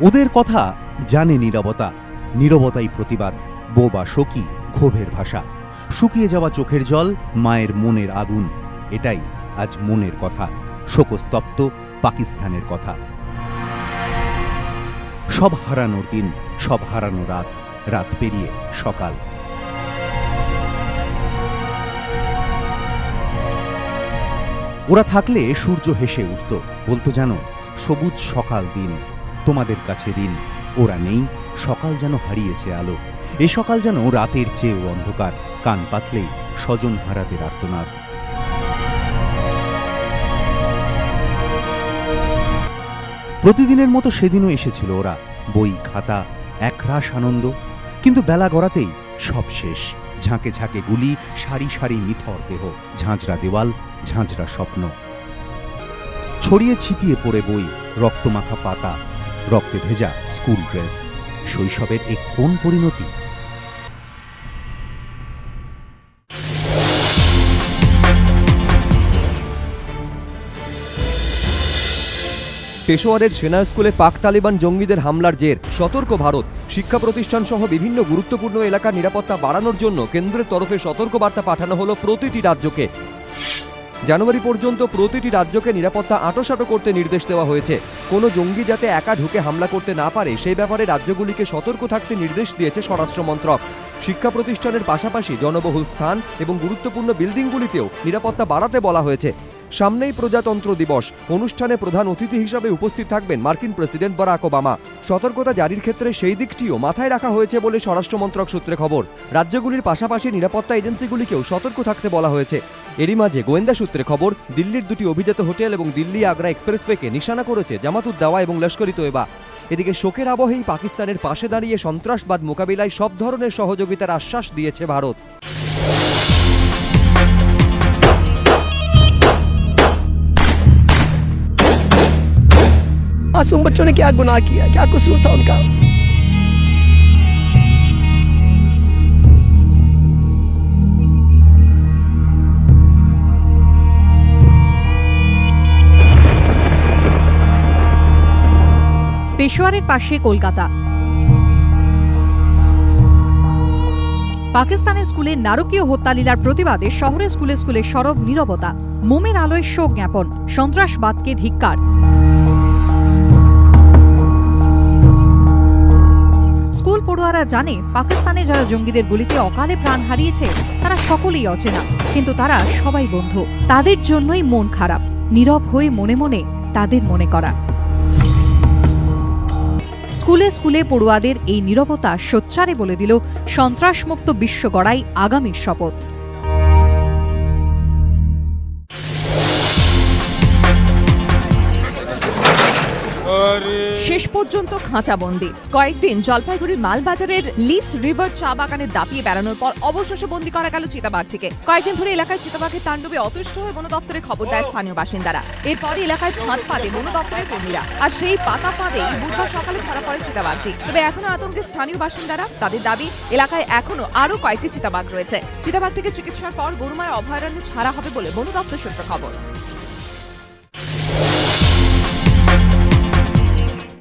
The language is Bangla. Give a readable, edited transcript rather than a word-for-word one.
ওদের কথা জানে নীরবতা, নীরবতাই প্রতিবাদ, বোবা শোকি ক্ষোভের ভাষা, শুকিয়ে যাওয়া চোখের জল মায়ের মনের আগুন। এটাই আজ মনের কথা, শোকস্তপ্ত পাকিস্তানের কথা। সব হারানোর দিন, সব হারানো রাত, রাত পেরিয়ে সকাল। ওরা থাকলে সূর্য হেসে উঠত, বলতো জানো সবুজ সকাল দিন, তোমাদের কাছে ঋণ। ওরা নেই, সকাল যেন হারিয়েছে আলো। এ সকাল যেন রাতের চেয়েও অন্ধকার, কান পাতলেই স্বজন হারাদের আর্তনাদ। প্রতিদিনের মতো সেদিনও এসেছিল ওরা, বই খাতা একরাশ আনন্দ। কিন্তু বেলা গড়াতেই সব শেষ। ঝাঁকে ঝাঁকে গুলি, সারি সারি নিথর দেহ, ঝাঁঝরা দেওয়াল, ঝাঁঝরা স্বপ্ন। ছড়িয়ে ছিটিয়ে পড়ে বই, রক্তমাখা পাতা, রক্তে ভেজা স্কুল ড্রেস। শৈশবের এক কোন পরিণতি! পেশোয়ারের সেনা স্কুলে পাক তালিবান জঙ্গিদের হামলার জের, সতর্ক ভারত। শিক্ষা প্রতিষ্ঠান সহ বিভিন্ন গুরুত্বপূর্ণ এলাকার নিরাপত্তা বাড়ানোর জন্য কেন্দ্রের তরফে সতর্কবার্তা পাঠানো হলো প্রতিটি রাজ্যকে। জানুয়ারি পর্যন্ত প্রতিটি রাজ্যকে নিরাপত্তা আঁটোসাঁটো করতে নির্দেশ দেওয়া হয়েছে। কোনো জঙ্গি যাতে একা ঢুকে হামলা করতে না পারে সেই ব্যাপারে রাজ্যগুলিকে সতর্ক থাকতে নির্দেশ দিয়েছে স্বরাষ্ট্র মন্ত্রক। শিক্ষা প্রতিষ্ঠানের পাশাপাশি জনবহুল স্থান এবং গুরুত্বপূর্ণ বিল্ডিংগুলিতেও নিরাপত্তা বাড়াতে বলা হয়েছে। সামনেই প্রজাতন্ত্র দিবস, অনুষ্ঠানে প্রধান অতিথি হিসাবে উপস্থিত থাকবেন মার্কিন প্রেসিডেন্ট বারাক ওবামা। সতর্কতা জারির ক্ষেত্রে সেই দিকটিও মাথায় রাখা হয়েছে বলে স্বরাষ্ট্রমন্ত্রক সূত্রে খবর। রাজ্যগুলির পাশাপাশি নিরাপত্তা এজেন্সিগুলিকেও সতর্ক থাকতে বলা হয়েছে। এরই মাঝে গোয়েন্দা সূত্রে খবর, দিল্লির দুটি অভিজাত হোটেল এবং দিল্লি আগ্রা এক্সপ্রেসওয়েকে নিশানা করেছে জামাতুদ দাওয়া এবং লস্কর ই তৈবা। এদিকে শোকের আবহেই পাকিস্তানের পাশে দাঁড়িয়ে সন্ত্রাসবাদ মোকাবিলায় সব ধরনের সহযোগিতার আশ্বাস দিয়েছে ভারত। मासूम बच्चों ने क्या गुनाह किया, क्या कसूर था उनका? পেশোয়ারের পাশে কলকাতা। পাকিস্তানের স্কুলে নারকীয় হত্যালীলার প্রতিবাদে শহরে স্কুলে স্কুলে সরব নীরবতা, মোমের আলোয় শোক জ্ঞাপন, সন্ত্রাসবাদকে ধিক্কার। স্কুল পড়ুয়ারা জানে পাকিস্তানে যারা জঙ্গিদের গুলিতে অকালে প্রাণ হারিয়েছে তারা সকলেই অচেনা, কিন্তু তারা সবাই বন্ধু। তাদের জন্যই মন খারাপ, নীরব হয়ে মনে মনে তাদের মনে করা। স্কুলে স্কুলে পড়ুয়াদের এই নীরবতা সোচ্চারে বলে দিল সন্ত্রাসমুক্ত বিশ্ব গড়াই আগামীর শপথ। শেষ পর্যন্ত খাঁচাবন্দি। কয়েকদিন জলপাইগুড়ির মালবাজারের লিস রিভার চা বাগানে দাপিয়ে বেড়ানোর পর অবশেষে বন্দী করা গেল চিতাবাঘটিকে। কয়েকদিন ধরে এলাকায় চিতাবাঘের তাণ্ডবে অতুষ্ট হয়ে বন দপ্তরে খবর দেয় স্থানীয় বাসিন্দারা। এরপরই এলাকায় ফাঁদ পাতে বন দপ্তরের কর্মীরা, আর সেই পাতা ফাঁদে বুধবার সকালে ধরা পড়ে চিতাবাঘটি। তবে এখনো আতঙ্কে স্থানীয় বাসিন্দারা। তাদের দাবি, এলাকায় এখনো আরো কয়েকটি চিতাবাঘ রয়েছে। চিতাবাঘটিকে চিকিৎসার পর গরুমারা অভয়ারণ্যে ছাড়া হবে বলে বন দপ্তর সূত্রে খবর।